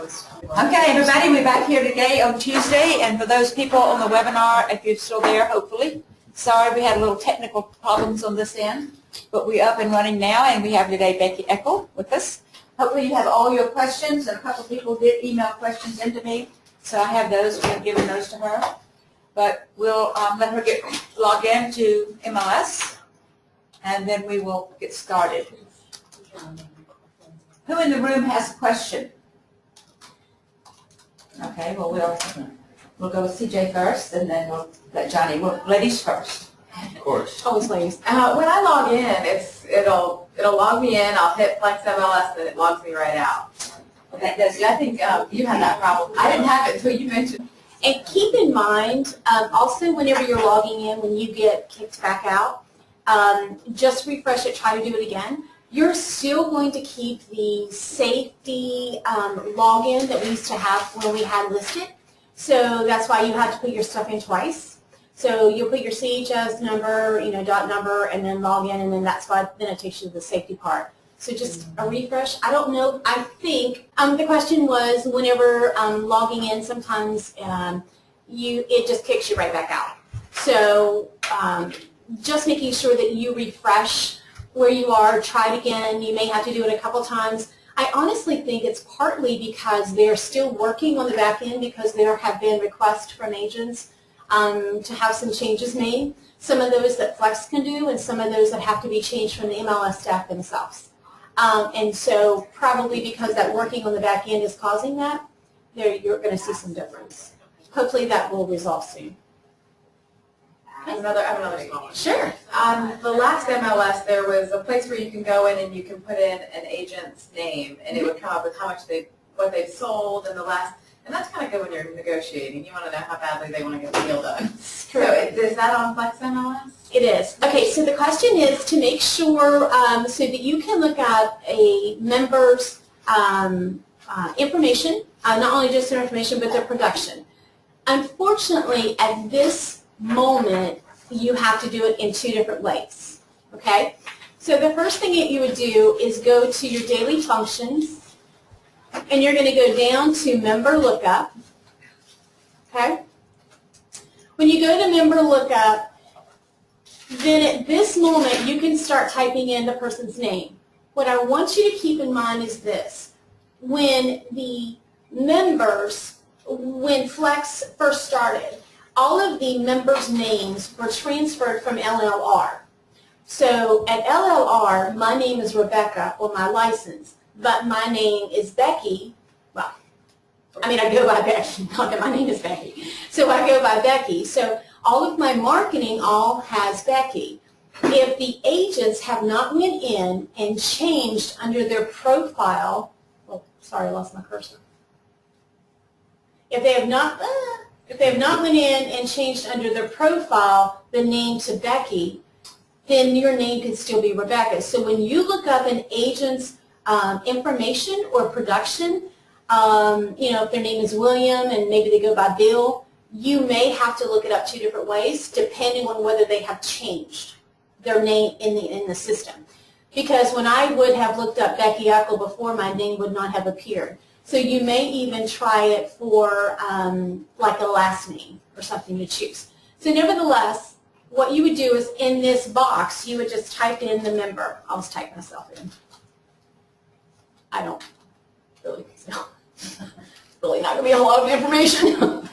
Okay, everybody, we're back here today on Tuesday, and for those people on the webinar, if you're still there, hopefully. Sorry, we had a little technical problems on this end, but we're up and running now, and we have today Becky Eakle with us. Hopefully you have all your questions, and a couple of people did email questions into me, so I have those. We're giving those to her. But we'll let her log in to MLS, and then we will get started. Who in the room has a question? Okay, well, we'll go with CJ first, and then we'll let Johnny. Well, ladies first. Of course. Always ladies. When I log in, it'll log me in. I'll hit FlexMLS, and it logs me right out. That does. I think you had that problem. I didn't have it until you mentioned. And keep in mind, also whenever you're logging in, when you get kicked back out, just refresh it, try to do it again. You're still going to keep the safety login that we used to have when we had listed. So that's why you had to put your stuff in twice. So you'll put your CHS number, dot number, and then log in, and then that's why then it takes you to the safety part. So just a refresh. I don't know. I think the question was whenever logging in, sometimes it just kicks you right back out. So just making sure that you refresh where you are, try it again. You may have to do it a couple times. I honestly think it's partly because they're still working on the back end because there have been requests from agents to have some changes made. Some of those that Flex can do and some of those that have to be changed from the MLS staff themselves. And so probably because that working on the back end is causing that, you're going to see some difference. Hopefully that will resolve soon. I have another small one. Sure. On the last MLS, there was a place where you can go in and you can put in an agent's name, and it would come up with how much what they've sold and the last. And that's kind of good when you're negotiating. You want to know how badly they want to get the deal done. So is that on FlexMLS? It is. Okay, so the question is to make sure so that you can look at a member's information, not only just their information, but their production. Unfortunately, at this moment, you have to do it in two different ways. Okay? So the first thing that you would do is go to your daily functions, and you're going to go down to member lookup. Okay? When you go to member lookup, then at this moment you can start typing in the person's name. What I want you to keep in mind is this. When the members, when Flex first started, all of the members' names were transferred from LLR. So at LLR, my name is Rebecca on my license, but my name is Becky. Well, I mean, I go by Becky, not that my name is Becky. So I go by Becky. So all of my marketing all has Becky. If the agents have not went in and changed under their profile, oh, sorry, I lost my cursor. If they have not went in and changed under their profile the name to Becky, then your name can still be Rebecca. So when you look up an agent's information or production, if their name is William and maybe they go by Bill, you may have to look it up two different ways depending on whether they have changed their name in the system. Because when I would have looked up Becky Eakle before, my name would not have appeared. So you may even try it for like a last name or something to choose. So nevertheless, what you would do is in this box, you would just type in the member. I'll just type myself in. I don't really know. Really not going to be a lot of information.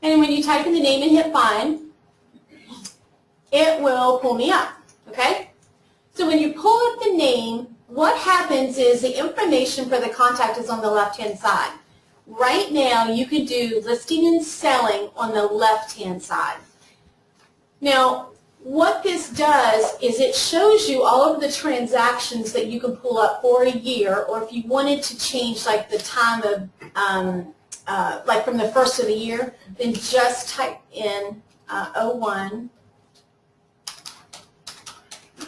And when you type in the name and hit find, it will pull me up. Okay? So when you pull up the name, what happens is the information for the contact is on the left-hand side. Right now, you can do listing and selling on the left-hand side. Now, what this does is it shows you all of the transactions that you can pull up for a year, or if you wanted to change like the time of, like from the first of the year, then just type in 01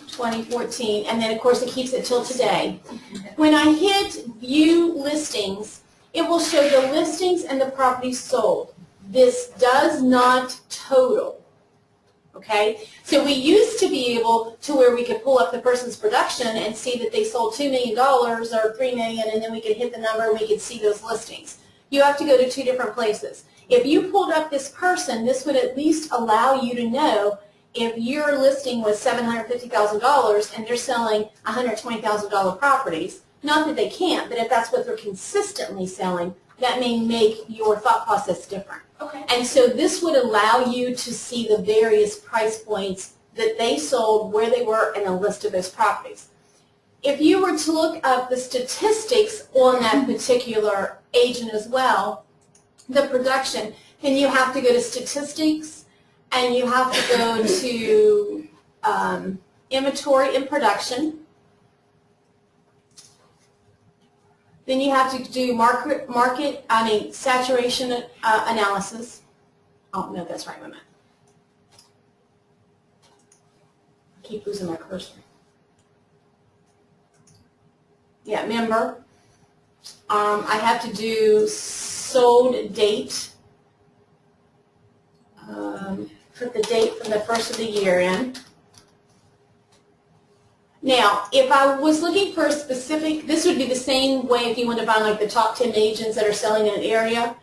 2014, and then of course it keeps it till today. When I hit view listings, it will show the listings and the properties sold. This does not total. Okay? So we used to be able to where we could pull up the person's production and see that they sold $2 million or $3 million, and then we could hit the number and we could see those listings. You have to go to two different places. If you pulled up this person, this would at least allow you to know if your listing was $750,000 and they're selling $120,000 properties. Not that they can't, but if that's what they're consistently selling, that may make your thought process different. Okay. And so this would allow you to see the various price points that they sold, where they were, and a list of those properties. If you were to look up the statistics on that particular agent as well, the production, then you have to go to statistics, and you have to go to inventory and production. Then you have to do saturation analysis. Oh, no, that's right, wait a minute. I keep losing my cursor. Yeah, member. I have to do sold date. Put the date from the first of the year in. Now, if I was looking for a specific, this would be the same way if you want to find like the top 10 agents that are selling in an area.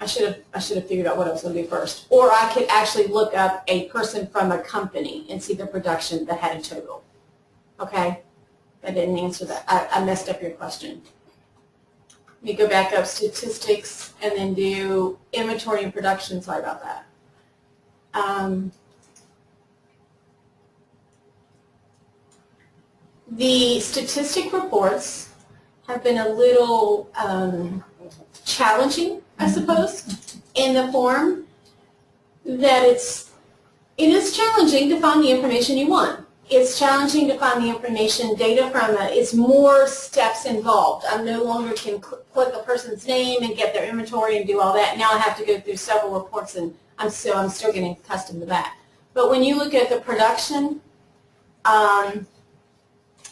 I should have figured out what I was going to do first. Or I could actually look up a person from a company and see the production that had a total. Okay? I didn't answer that. I messed up your question. Let me go back up statistics and then do inventory and production. Sorry about that. The statistic reports have been a little challenging, I suppose, in the form that it is challenging to find the information you want. It's challenging to find the information, data from it. It's more steps involved. I no longer can click a person's name and get their inventory and do all that. Now I have to go through several reports, and I'm still getting accustomed to that. But when you look at the production, and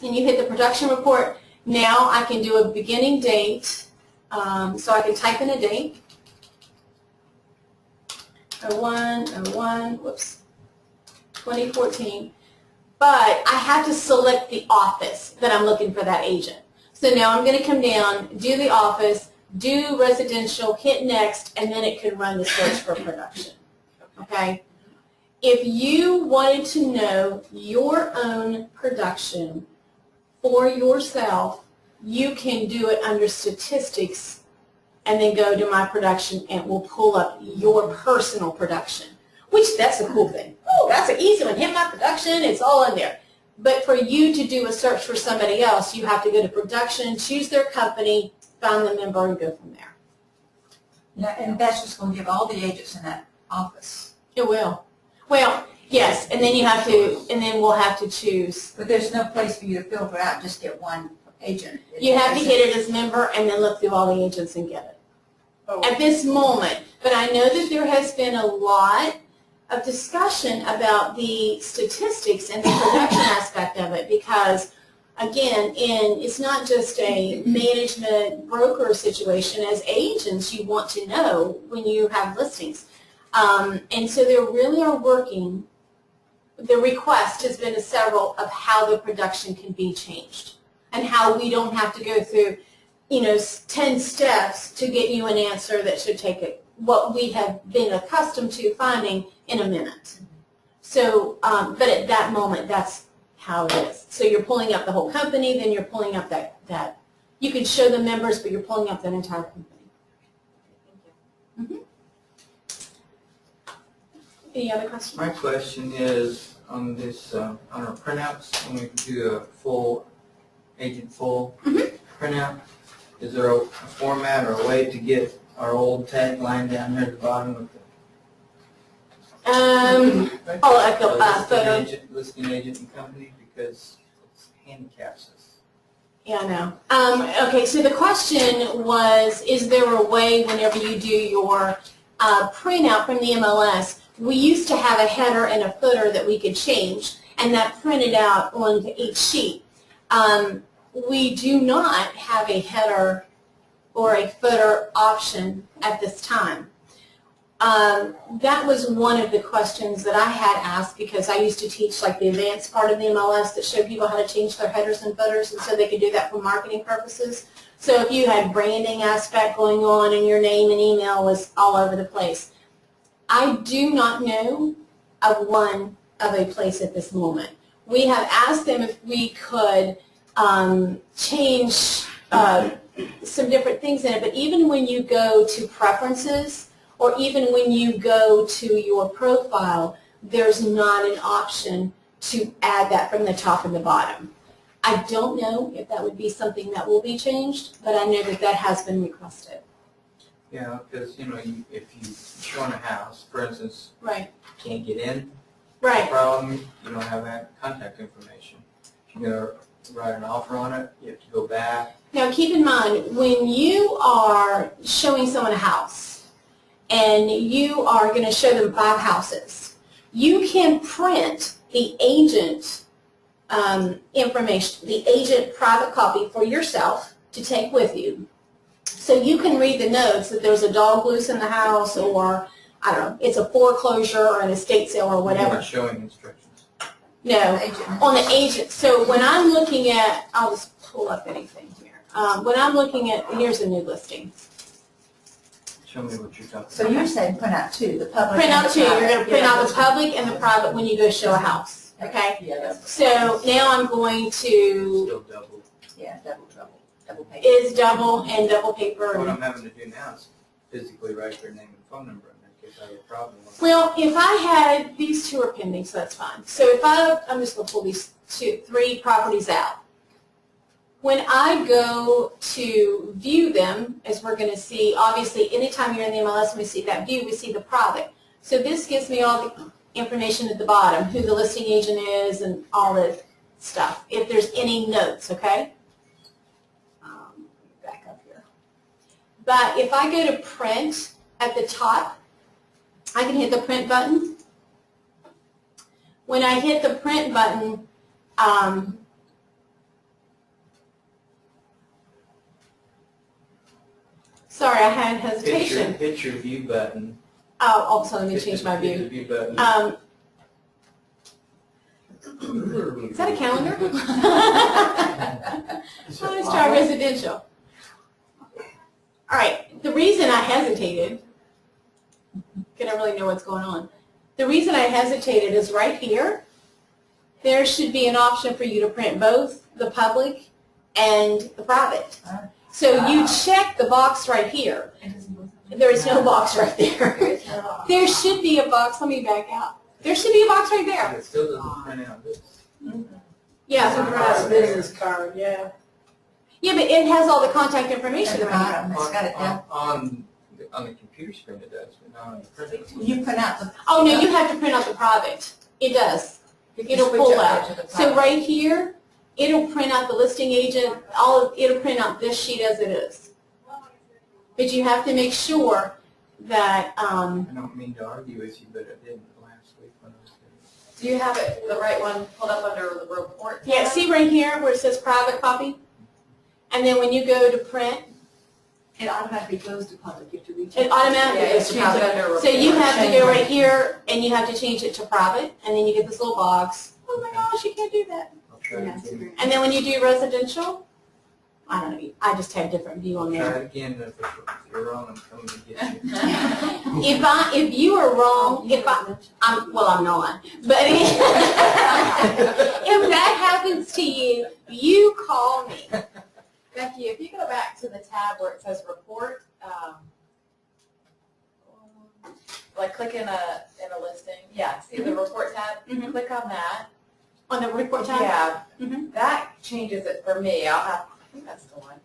you hit the production report, now I can do a beginning date. So I can type in a date. 2014. But I have to select the office that I'm looking for that agent. So now I'm going to come down, do the office, do residential, hit next, and then it can run the search for production. Okay? If you wanted to know your own production for yourself, you can do it under statistics and then go to my production and we'll pull up your personal production, which that's a cool thing. Oh, that's an easy one. Hit my production, it's all in there. But for you to do a search for somebody else, you have to go to production, choose their company, find the member, and go from there. Yeah, and that's just going to give all the agents in that office. It will. Well, yes, and then you have to, and then we'll have to choose. But there's no place for you to filter out, just get one agent. You have to hit it as member and then look through all the agents and get it. Oh. At this moment. But I know that there has been a lot of discussion about the statistics and the production aspect of it because, again, it's not just a management broker situation. As agents, you want to know when you have listings. And so they really are working. The request has been several of how the production can be changed and how we don't have to go through, 10 steps to get you an answer that should take what we have been accustomed to finding in a minute. So, but at that moment, that's how it is. So you're pulling up the whole company, then you're pulling up that you can show the members, but you're pulling up that entire company. Mm-hmm. Any other questions? My question is on this, on our printouts, when we do a full, agent full printout, is there a format or a way to get our old tagline down here at the bottom with Like a photo. listing agent and company, because it handicaps us. Yeah, I know. Okay, so the question was, is there a way whenever you do your printout from the MLS, we used to have a header and a footer that we could change, and that printed out onto each sheet. We do not have a header or a footer option at this time. that was one of the questions that I had asked because I used to teach like the advanced part of the MLS that showed people how to change their headers and footers, and so they could do that for marketing purposes. So if you had branding aspect going on and your name and email was all over the place. I do not know of a place at this moment. We have asked them if we could change some different things in it, but even when you go to preferences or even when you go to your profile, there's not an option to add that from the top and the bottom. I don't know if that would be something that will be changed, but I know that that has been requested. Yeah, because, you know, if you show a house, for instance, Right. you can't get in, Right. no problem, you don't have that contact information. If you're going to write an offer on it, you have to go back. Now keep in mind, when you are showing someone a house and you are going to show them 5 houses, you can print the agent information, the agent private copy for yourself to take with you. So you can read the notes that there's a dog loose in the house, or, I don't know, it's a foreclosure or an estate sale or whatever. You're not showing instructions. No, on the agent. So when I'm looking at, I'll just pull up anything here. When I'm looking at, here's a new listing. Show me what you're talking about. So you're saying print out 2, the public Print and out the 2. You're private. going to print out the public and the private when you go show a house. Okay? Yeah, that's, So now I'm going to, Still double. yeah, double trouble, double page. is double and double paper. What I'm having to do now is physically write their name and phone number in there in case I have a problem with it. Well, if I had, these 2 are pending, so that's fine. So if I'm just going to pull these 3 properties out. When I go to view them, as we're going to see, obviously anytime you're in the MLS and we see that view, we see the private. So this gives me all the information at the bottom, who the listing agent is and all the stuff, if there's any notes, okay? Back up here. But if I go to print at the top, I can hit the print button. When I hit the print button, sorry, I had hesitation. Hit your view button. Oh, also let me change my Hit the view. view button. Is that a calendar? Let's try residential. All right, the reason I hesitated, because I really know what's going on. The reason I hesitated is right here, there should be an option for you to print both the public and the private. So you check the box right here. There is no box right there. There should be a box. Let me back out. There should be a box right there. It still doesn't print out this. Yeah. So that's a business card, yeah. Yeah, but it has all the contact information At the right here. bottom, it's got it down. On the computer screen it does, but not on the printer. You print out the. Oh, no, you have to print out the private. It does. It'll Switch pull up out. there to the So private. right here, it'll print out the listing agent, it'll print out this sheet as it is. But you have to make sure that, I don't mean to argue with you, but I did last week when I was there. Do you have it, the right one pulled up under the report? yeah, see right here where it says private copy? And then when you go to print, It automatically goes to public, you have to reach. it automatically Yeah, goes it's to changed private. under report. So you have to go right here and you have to change it to private, and then you get this little box. Oh my gosh, you can't do that. I'll try it again. And then when you do residential, I don't know, I just have a different view on Try there. it again, if you're wrong, I'm coming to get you. If you are wrong, I'm not, but if that happens to you, you call me. Becky, if you go back to the tab where it says report, like click in a listing, yeah, see the report tab, Mhm. click on that. On the report tab? Yeah, Mhm. that changes it for me. I think that's the one.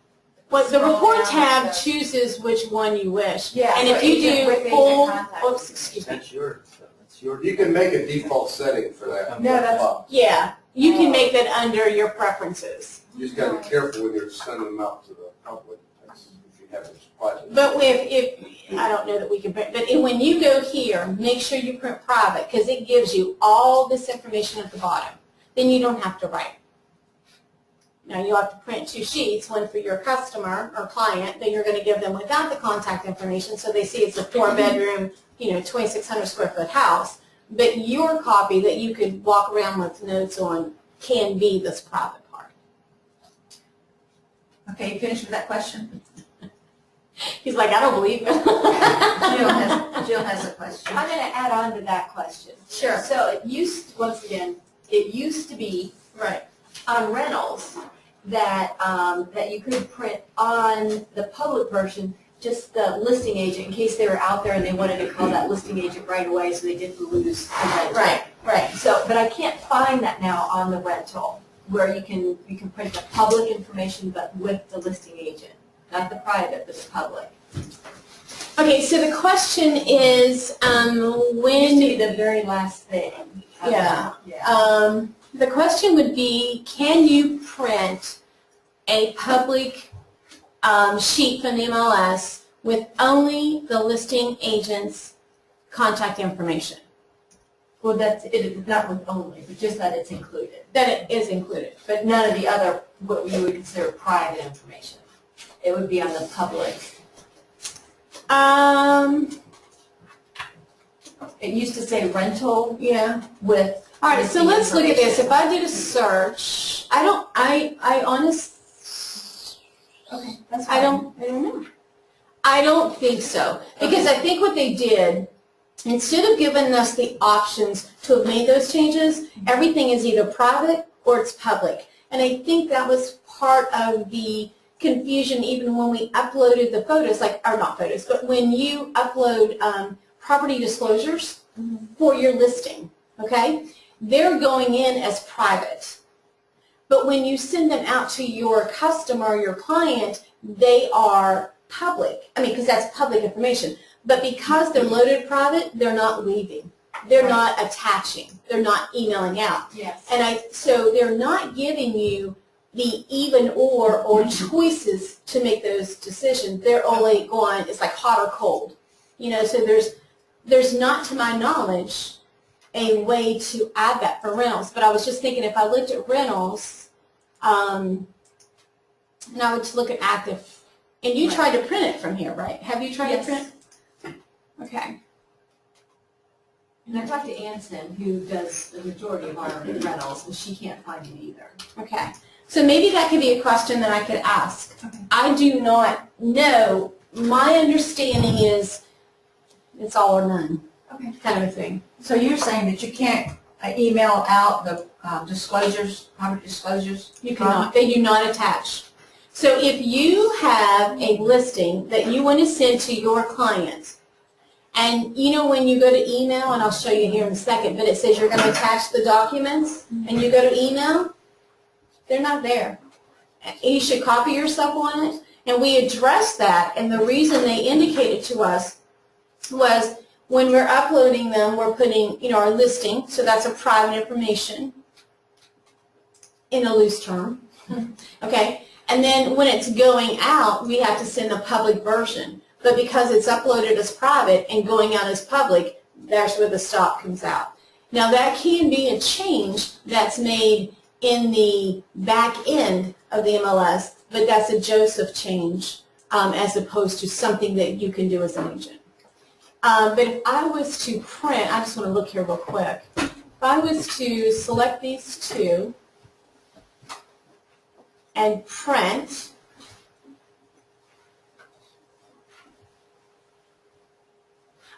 Well, the Scroll report down tab to- chooses which one you wish. Yeah, And so if you agent with do agent full, contact. oops, excuse me. That's yours, that's your. You can make a default setting for that. No, that's- Yeah, you can make that under your preferences. You just gotta be careful when you're sending them out to the public, that's if you have a supply chain. But if I don't know that we can print, but when you go here, make sure you print private, because it gives you all this information at the bottom. Then you don't have to write. Now you have to print 2 sheets, one for your customer or client that you're going to give them without the contact information, so they see it's a 4-bedroom, 2,600 square foot house. But your copy that you could walk around with notes on can be this private part. Okay, you finished with that question? He's like, I don't believe it. Jill has a question. I'm going to add on to that question. Sure. So it used to be Right. on rentals that that you could print on the public version just the listing agent in case they were out there and they wanted to call that listing agent right away so they didn't lose the rental. Right. So, but I can't find that now on the rental where you can print the public information but with the listing agent, not the private but the public. Okay, so the question is, It used to be the very last thing. Yeah. The question would be, can you print a public sheet from the MLS with only the listing agent's contact information? Well, that's it. Not with only, but just that it's included. That it is included. But none of the other, what you would consider private information. It would be on the public. It used to say rental Yeah. with. All right, so listing let's look at this. information. If I did a search, I honestly, Okay, that's I fine. don't know. I don't think so. Because I think what they did, instead of giving us the options to have made those changes, everything is either private or it's public. And I think that was part of the confusion even when we uploaded the photos, or not photos, but when you upload property disclosures for your listing, okay? They're going in as private. But when you send them out to your customer or your client, they are public. I mean, because that's public information. But because they're loaded private, they're not leaving. They're not attaching. They're not emailing out. Yes. And so they're not giving you the even or choices to make those decisions. They're only going, it's like hot or cold. So there's not, to my knowledge, a way to add that for rentals. But I was just thinking if I looked at rentals, and I would look at active, and you tried to print it from here, right? Have you tried to print? Okay. And I talked to Anson, who does the majority of our rentals, and she can't find it either. Okay. So maybe that could be a question that I could ask. Okay. I do not know. My understanding is it's all or none. Okay. Kind of a thing. So you're saying that you can't email out the disclosures, property disclosures? You cannot. They do not attach. So if you have a listing that you want to send to your client, and when you go to email, and I'll show you here in a second, but it says you're going to attach the documents, and you go to email, they're not there. You should copy yourself on it, and we addressed that, and the reason they indicated to us was when we're uploading them, we're putting, our listing, so that's a private information in a loose term, okay? And then when it's going out, we have to send a public version. But because it's uploaded as private and going out as public, that's where the stop comes out. Now that can be a change that's made in the back end of the MLS, but that's a Joseph change as opposed to something that you can do as an agent. But if I was to print, I just want to look here real quick. If I was to select these two and print,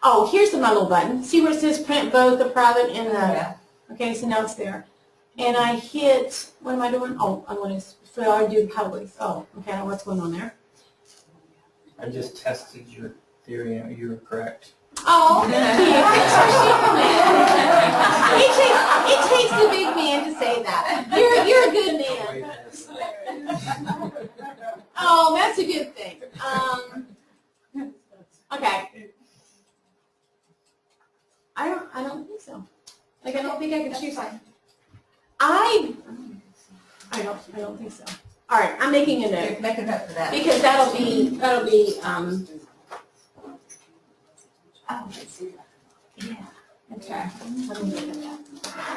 oh, here's my little button. See where it says print both the private and the, Yeah. okay, so now it's there. And I hit, what am I doing? Oh, I want to, so I do public. Oh, okay, what's going on there? I just tested your theory and you were correct. Oh, thank you. It takes the big man to say that. You're a good man. Oh, that's a good thing. Okay. I don't think so. I don't think I can choose one. I don't think so. All right, I'm making a note Make a note for that. because that'll be Oh, I see that. Okay. Let me look at that.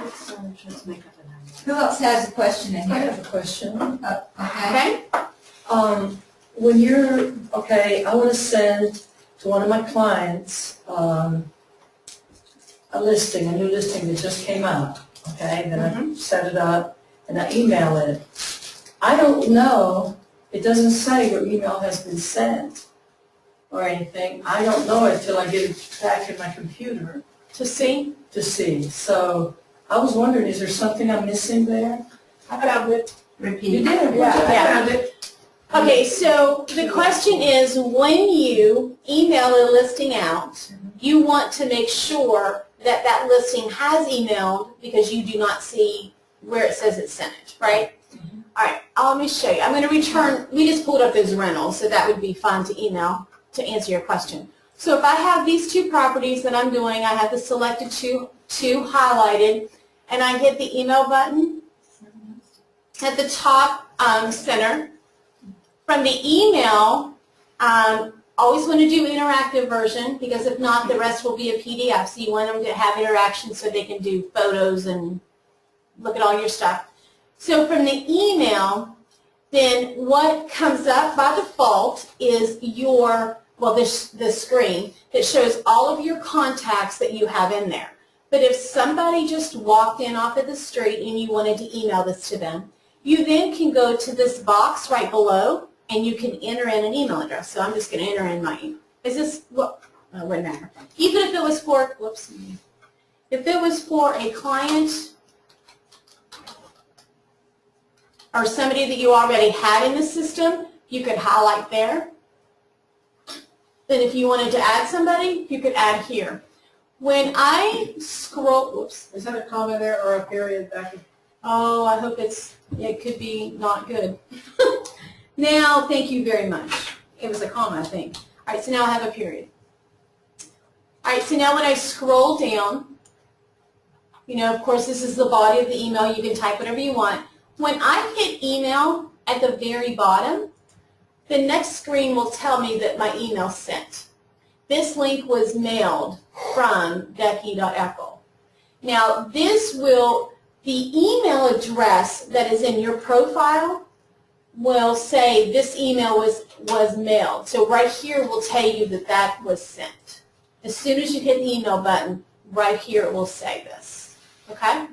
Let's make up an idea. Who else has a question in I here? have a question. Okay. Okay? When you're, okay, I want to send to one of my clients, a listing, a new listing that just came out, okay? Then I set it up and I email it. I don't know, it doesn't say your email has been sent or anything. I don't know it till I get it back in my computer To see? to see. So I was wondering, is there something I'm missing there? I found it. You Repeat. did? Yeah, I Yeah. found it. Okay, so the question is, when you email a listing out, you want to make sure that that listing has emailed because you do not see where it says it's sent, right? All right, let me show you. I'm going to return, we just pulled up those rentals, so that would be fun to email to answer your question. So if I have these two properties that I'm doing, I have the selected two highlighted, and I hit the email button at the top center. From the email, always want to do interactive version because if not, the rest will be a PDF. So you want them to have interaction so they can do photos and look at all your stuff. So from the email, then what comes up by default is your, well, the screen that shows all of your contacts that you have in there. But if somebody just walked in off of the street and you wanted to email this to them, you then can go to this box right below and you can enter in an email address. So I'm just going to enter in my email. Is this, well, it wouldn't matter. Even if it was for, whoops, if it was for a client or somebody that you already had in the system, you could highlight there. Then if you wanted to add somebody, you could add here. When I scroll, whoops. Is that a comma there or a period back? Oh, I hope it could be not good. Now, thank you very much. It was a comma, I think. All right, so now I have a period. All right, so now when I scroll down, you know, of course, this is the body of the email. You can type whatever you want. When I hit email at the very bottom, the next screen will tell me that my email's sent. This link was mailed from Becky.Eakle. Now, this will, the email address that is in your profile will say this email was mailed. So right here will tell you that that was sent. As soon as you hit the email button, right here it will say this. Okay?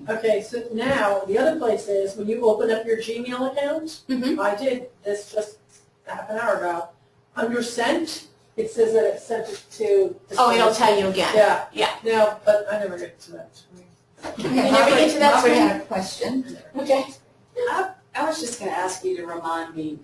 Okay, so now, the other place is, when you open up your Gmail account, I did this just half an hour ago, under sent, it says that it sent it to. Oh, it'll tell you again. Yeah. Yeah. No, but I never get to that. Okay, You never get to that Robert screen? had a question. Okay. I was just going to ask you to remind me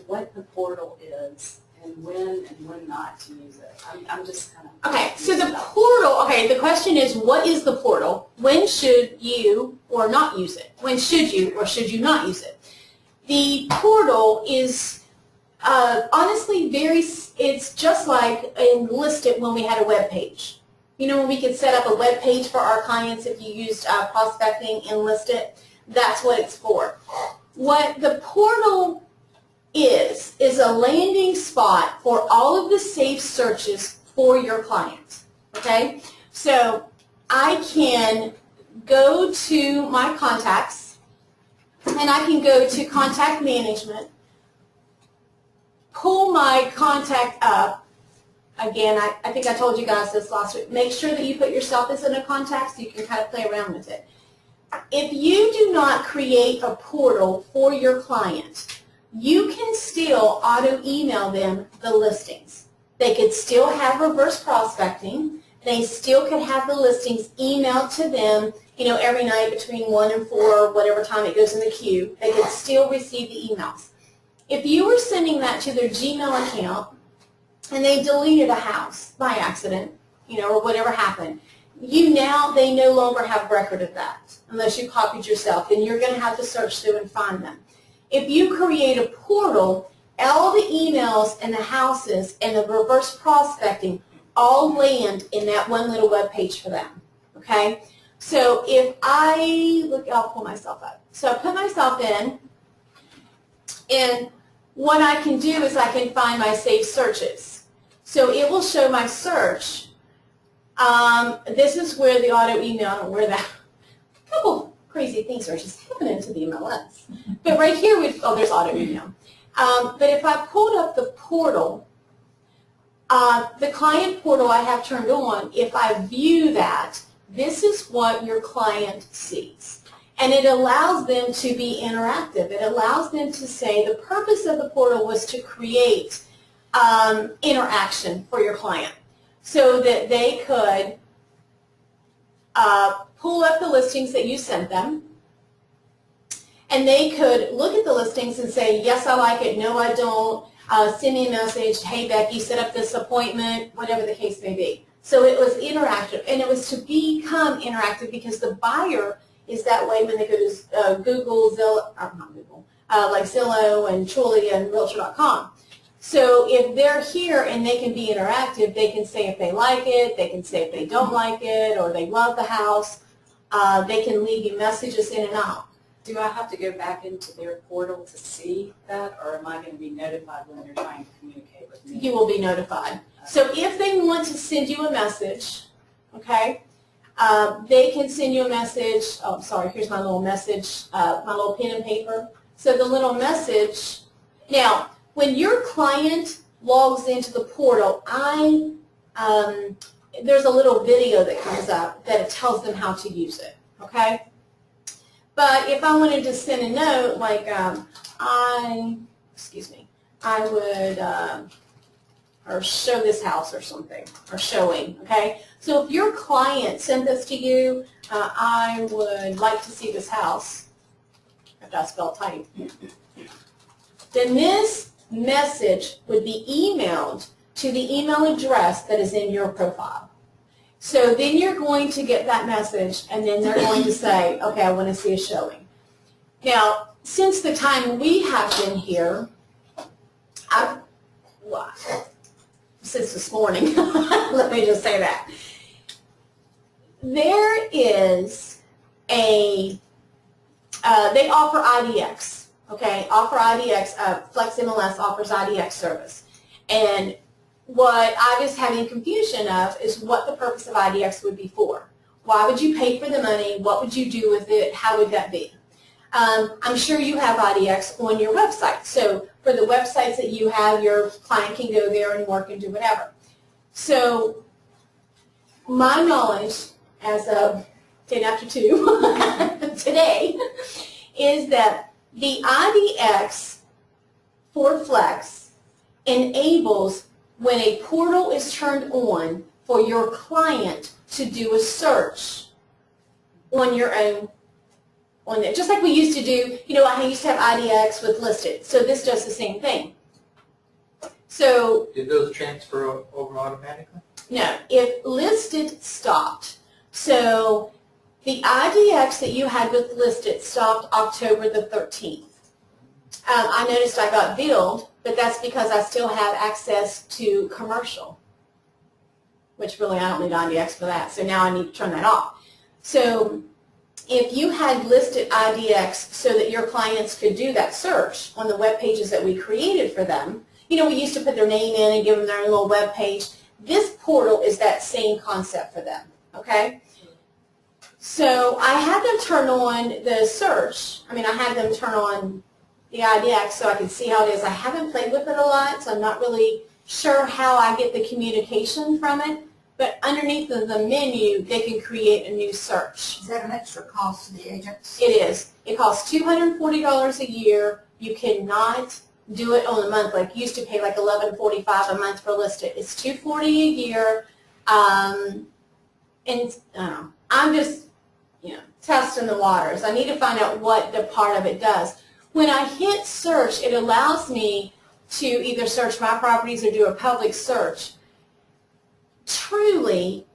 what the portal is and when not to use it. I'm just kind of... Okay, so the portal, okay, the question is, what is the portal? When should you or not use it? When should you or should you not use it? The portal is honestly it's just like Enlisted when we had a web page. You know, when we could set up a web page for our clients if you used prospecting Enlisted, that's what it's for. What the portal is a landing spot for all of the saved searches for your client, okay? So I can go to my contacts, and I can go to contact management, pull my contact up. Again, I think I told you guys this last week. Make sure that you put yourself as in a contact so you can kind of play around with it. If you do not create a portal for your client, you can still auto-email them the listings. They could still have reverse prospecting. They still could have the listings emailed to them, you know, every night between 1 and 4, whatever time it goes in the queue. They could still receive the emails. If you were sending that to their Gmail account and they deleted a house by accident, you know, or whatever happened, they no longer have record of that unless you copied yourself, and you're going to have to search through and find them. If you create a portal, all the emails and the houses and the reverse prospecting all land in that one little web page for them, okay? So if I'll pull myself up. So I put myself in, and what I can do is I can find my saved searches. So it will show my search This is where the auto email, where that couple crazy things are just happening to the MLS. But right here, there's auto email. But if I pulled up the portal, the client portal I have turned on, if I view that, this is what your client sees. And it allows them to be interactive. It allows them to say the purpose of the portal was to create interaction for your client so that they could pull up the listings that you sent them, and they could look at the listings and say, yes, I like it, no, I don't, send me a message, hey, Becky, set up this appointment, whatever the case may be. So it was interactive, and it was to become interactive because the buyer is that way when they go to Google, Zillow, or not Google, like Zillow and Trulia and Realtor.com. So if they're here and they can be interactive, they can say if they like it, they can say if they don't like it, or they love the house. They can leave you messages in and out. Do I have to go back into their portal to see that, or am I going to be notified when they're trying to communicate with me? You will be notified. So if they want to send you a message, okay, they can send you a message. Oh, sorry, here's my little message, my little pen and paper. So the little message, now, when your client logs into the portal, there's a little video that comes up that tells them how to use it, okay? But if I wanted to send a note, like I would, or show this house or something, or showing, okay? So if your client sent this to you, I would like to see this house, if I spell type, then this message would be emailed to the email address that is in your profile. So then you're going to get that message, and then they're going to say, okay, I want to see a showing. Now, since the time we have been here, since this morning, let me just say that, there is they offer IDX, okay, FlexMLS offers IDX service. And what I was having confusion of is what the purpose of IDX would be for. Why would you pay for the money? What would you do with it? How would that be? I'm sure you have IDX on your website. So for the websites that you have, your client can go there and work and do whatever. So my knowledge as of 10 after 2 today is that the IDX for Flex enables when a portal is turned on for your client to do a search on your own, on it. Just like we used to do, you know, I used to have IDX with listed. So this does the same thing. So did those transfer over automatically? No, if listed stopped. So the IDX that you had with listed stopped October the 13th. I noticed I got billed, but that's because I still have access to commercial, which really I don't need IDX for that. So now I need to turn that off. So if you had listed IDX so that your clients could do that search on the web pages that we created for them, you know, we used to put their name in and give them their own little web page. This portal is that same concept for them, okay? So I had them turn on the search. I had them turn on the IDX so I can see how it is. I haven't played with it a lot, so I'm not really sure how I get the communication from it. But underneath the menu, they can create a new search. Is that an extra cost to the agents? It is. It costs $240 a year. You cannot do it on a month. Like you used to pay like $11.45 a month for listed. It's $240 a year. And I'm just, testing the waters. I need to find out what the part of it does. When I hit search, it allows me to either search my properties or do a public search. Truly,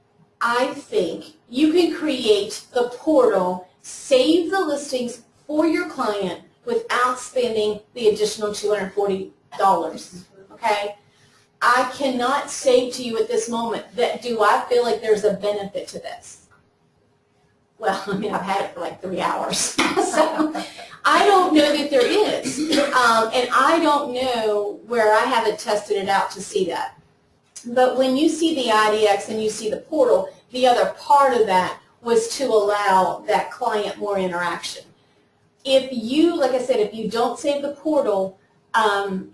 I think you can create the portal, save the listings for your client without spending the additional $240, okay? I cannot say to you at this moment that do I feel like there's a benefit to this. Well, I've had it for like 3 hours. So I don't know that there is. And I don't know where I haven't tested it out to see that. But when you see the IDX and you see the portal, the other part of that was to allow that client more interaction. If you, like I said, if you don't save the portal,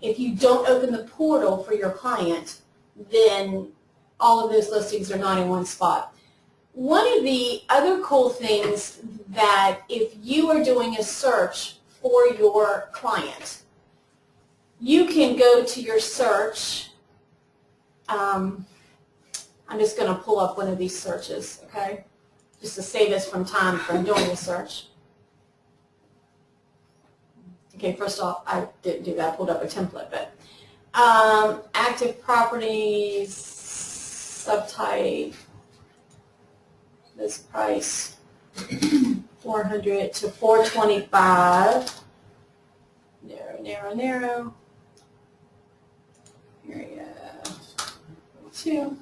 if you don't open the portal for your client, then all of those listings are not in one spot. One of the other cool things that if you are doing a search for your client, you can go to your search. I'm just going to pull up one of these searches, okay, just to save us from time from doing the search. Okay, first off, I didn't do that. I pulled up a template, but active properties, subtype, this price, 400 to 425. Narrow, narrow, narrow. Area 2.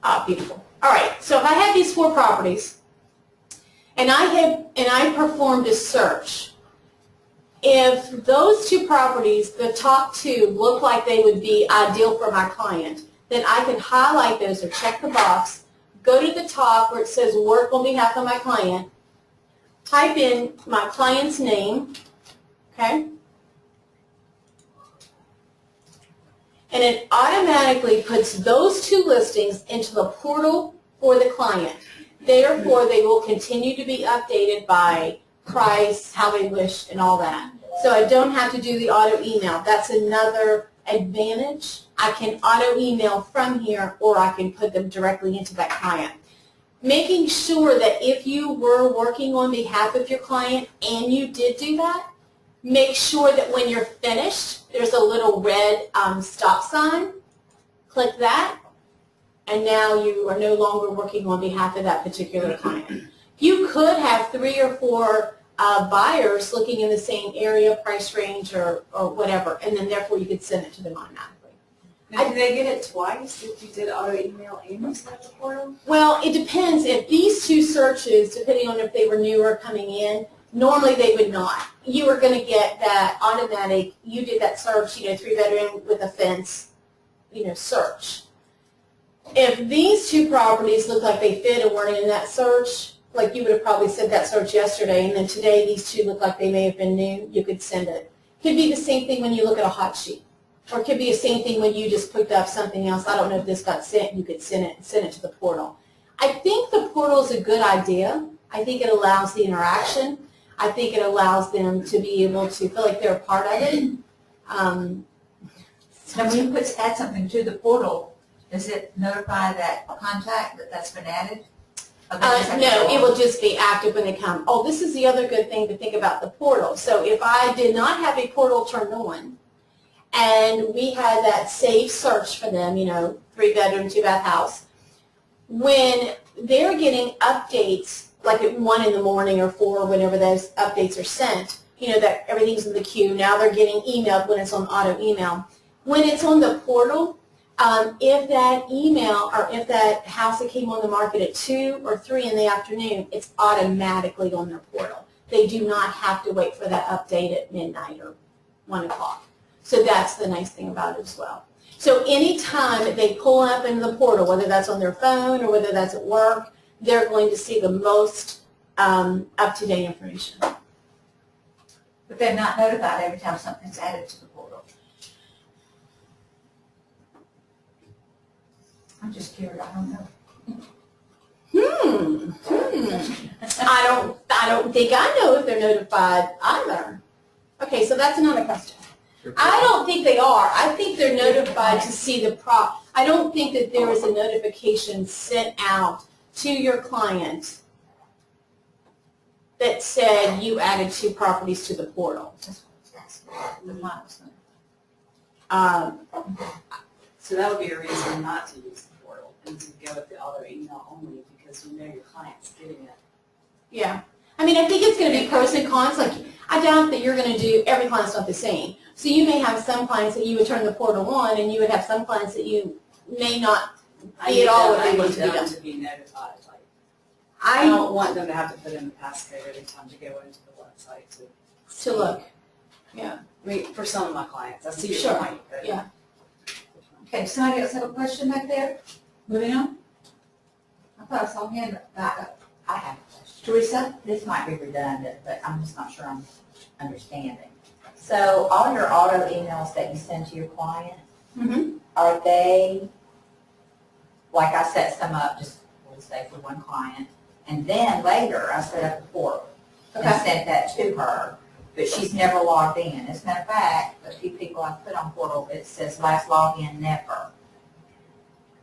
Ah, beautiful. All right. So if I have these 4 properties, and I performed a search, if those 2 properties, the top 2, look like they would be ideal for my client, then I can highlight those or check the box, go to the top where it says work on behalf of my client, type in my client's name, okay, and it automatically puts those 2 listings into the portal for the client. Therefore, they will continue to be updated by price, how they wish, and all that. So I don't have to do the auto email. That's another advantage. I can auto email from here, or I can put them directly into that client. Making sure that if you were working on behalf of your client and you did do that, make sure that when you're finished, there's a little red stop sign. Click that, and now you are no longer working on behalf of that particular client. You could have 3 or 4 buyers looking in the same area, price range, or whatever, and then therefore you could send it to them automatically. Now, do they get it twice if you did auto email and you set the portal? Well, it depends. If these 2 searches, depending on if they were new or coming in, normally they would not. You are going to get that automatic, you did that search, 3-bedroom with a fence, search. If these 2 properties look like they fit and weren't in that search, like you would have probably sent that search yesterday, and then today these 2 look like they may have been new, you could send it. Could be the same thing when you look at a hot sheet. Or it could be the same thing when you just picked up something else. I don't know if this got sent, you could send it to the portal. I think the portal is a good idea. I think it allows the interaction. I think it allows them to be able to feel like they're a part of it. So when you add something to the portal, does it notify that contact that that's been added? No, it will just be active when they come. Oh, this is the other good thing to think about the portal. So if I did not have a portal turned on, and we had that saved search for them, 3-bedroom, 2-bath house, when they're getting updates, like at 1 in the morning or 4, whenever those updates are sent, that everything's in the queue. Now they're getting emailed when it's on auto email. When it's on the portal, if that email or if that house that came on the market at 2 or 3 in the afternoon, it's automatically on their portal. They do not have to wait for that update at midnight or 1 o'clock. So that's the nice thing about it as well. So anytime they pull up into the portal, whether that's on their phone or whether that's at work, they're going to see the most up-to-date information. But they're not notified every time something's added to the portal. I'm just curious. I don't know. I don't think I know if they're notified either. Okay, so that's another question. I don't think they are. I think they're notified to see the I don't think that there is a notification sent out to your client that said you added 2 properties to the portal. So that would be a reason not to use the portal and to go with the auto email only, because you know your client's getting it. Yeah. I mean, I think it's going to be pros and cons. Like, I doubt that you're going to do, every client's not the same. So you may have some clients that you would turn the portal on, and you would have some clients that you may not be at all what they want to be done. To be notified. Like, I don't want them to have to put in the passcode every time to go into the website to look. Yeah. I mean, for some of my clients, I see your Sure. point, but Yeah. Okay, somebody else have a question back there? Moving on? I thought I saw a hand back up. I have a question. Teresa? This might be redundant, but I'm just not sure I'm understanding. So all your auto emails that you send to your client, are they, like I set some up, just we'll say for one client, and then later I set up a portal and sent that to her, but she's never logged in. As a matter of fact, a few people I put on portal, it says last login never.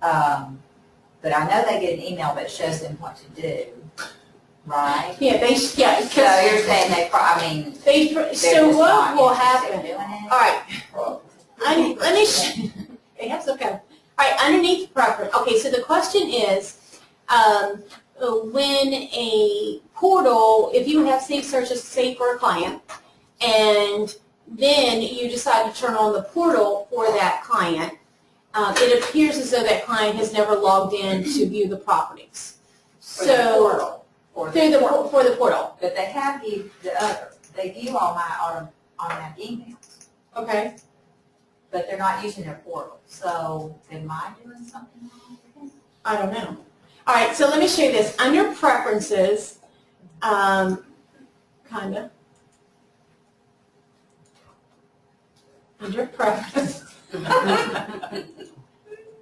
But I know they get an email that shows them what to do, right? Yeah, So you're saying they, so what will happen? doing it? All right. Let me they have some kind of, all right, underneath preference. Okay, so the question is, when a portal, if you have safe searches saved for a client, and then you decide to turn on the portal for that client, it appears as though that client has never logged in to view the properties. For the portal. But they have the other. They view all my automatic emails. Okay. But they're not using their portal. So am I doing something wrong? I don't know. All right, so let me show you this. Under preferences, kind of. Under preferences.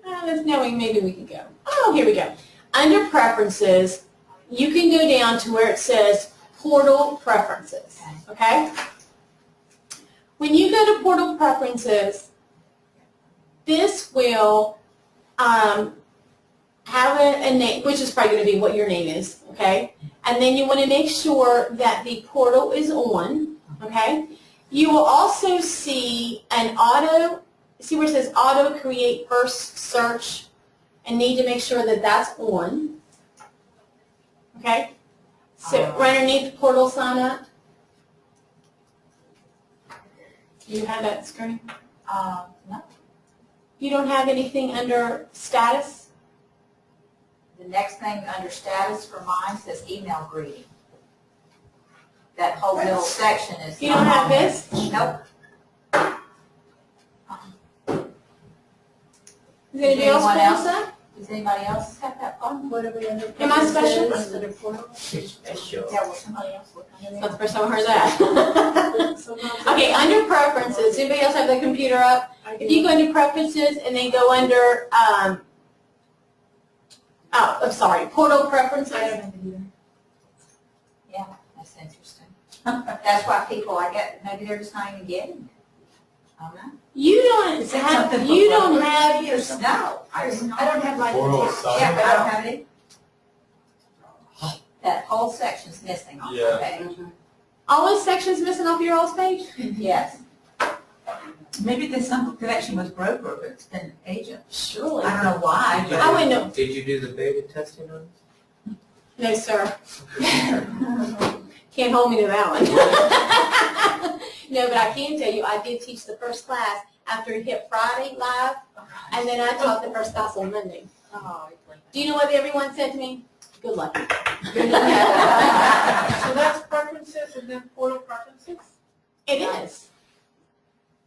That's knowing maybe we can go. Oh, here we go. Under preferences, you can go down to where it says portal preferences, okay? When you go to portal preferences, this will have a name, which is probably going to be what your name is, okay? And then you want to make sure that the portal is on, okay? You will also see an see where it says auto create first search, and need to make sure that that's on, okay? So right underneath the portal sign up. Do you have that screen? No. You don't have anything under status? The next thing under status for mine says email greeting. That whole middle section is. You don't have this? Nope. Does anybody else Anyone pull else? this up? Does anybody else have that problem? What are we under? Am I special? Under portal? Yeah, well, somebody else look under That's there. not the first time I heard that. Okay, under preferences, anybody else have the computer up? If you go into preferences and then go under, I'm sorry, portal preferences. I don't have it either. Yeah, that's interesting. That's why people, I get, maybe they're just not even getting it. I don't know. You don't Is that have, something you for don't public? have, No, I don't have my. Portal sign. Yeah, but I don't have it. That whole section's missing on the page. all those sections missing off your old page? Yes. Maybe there's some connection with broker, but it's been agent. Surely. I don't know why, but I wouldn't know. Did you do the beta testing on No, sir. Can't hold me to that one. No, but I can tell you, I did teach the first class after it hit Friday live, and then I taught the first class on Monday. Do you know what everyone said to me? Good luck. So that's preferences and then portal preferences? It is.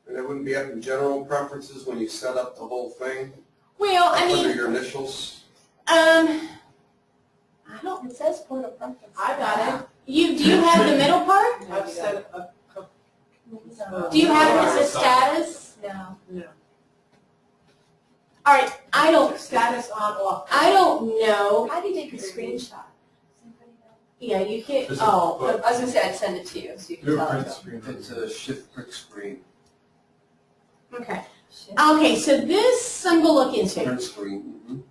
And it wouldn't be up in general preferences when you set up the whole thing? Well, I Under mean, your initials? I don't, It says portal preferences. I got it. do you have the middle part? I've set it up. Do you have it as a status? No. All right, I don't Status on off. know. How do you take a screenshot? Yeah, you can, Just oh, a- I was gonna say I'd send it to you so you can Do a tell print us. screen. It's a shift print screen. okay. Okay, so this I'm gonna look into. Print screen.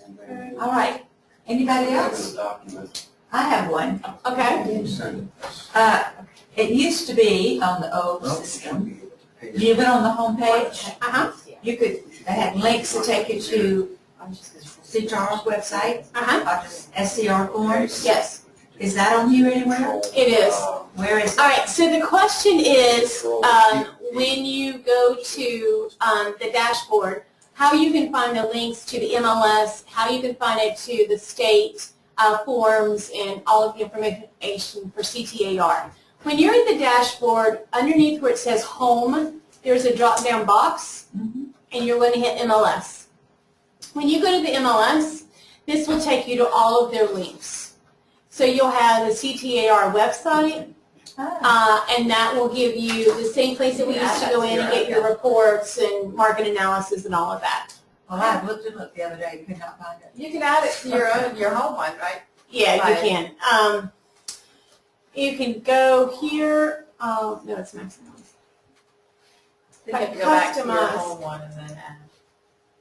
And then all right. Anybody you have else? a document. I have one. Okay. You send it. It used to be on the old Well, system. it should be able to pay. You went on the home page, Uh-huh. you could, they had links to take you to CTR's website, Uh-huh. SCR forms. Yes, Is that on here anywhere? it is. Where is it? All right, so the question is, when you go to the dashboard, how you can find the links to the MLS, how you can find it to the state forms, and all of the information for CTAR. When you're in the dashboard, underneath where it says Home, there's a drop-down box, and you're going to hit MLS. When you go to the MLS, this will take you to all of their links. So you'll have the CTAR website, and that will give you the same place that we used to go in and get your reports and market analysis and all of that. Well, I looked it up the other day, could not find it. You can add it to your home one, right? Yeah, Right. you can. You can go here. No, it's maximum. Then you have to go back to your Customize. home one and then add.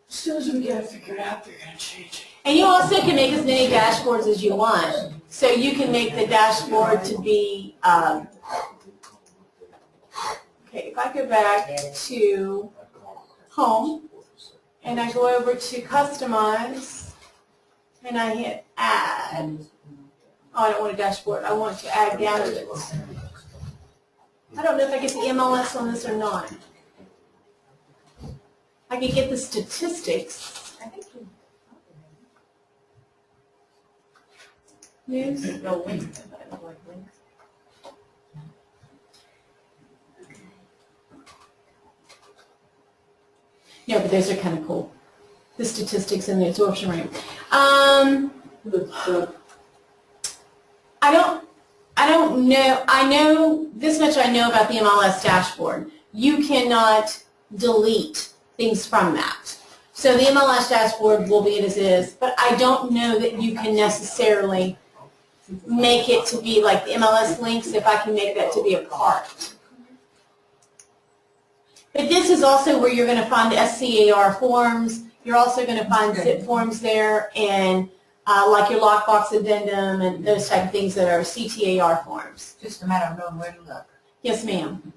As soon as we get it figured out, they're gonna change it. And you also can make as many dashboards as you want. So you can make the dashboard to be, okay, if I go back to home, and I go over to customize, and I hit add. Oh, I don't want a dashboard. I want to add gadgets. I don't know if I get the MLS on this or not. I can get the statistics. I think you News. no links. I don't like links. Yeah, but those are kind of cool. The statistics and the absorption rate. I don't know. I know this much. I know about the MLS dashboard. You cannot delete things from that. So the MLS dashboard will be as is, but I don't know that you can necessarily make it to be like the MLS links if I can make that to be a part. But this is also where you're going to find SCAR forms. You're also going to find ZIP forms there and like your lockbox addendum and those type of things that are CTAR forms. Just a matter of knowing where to look. Yes, ma'am.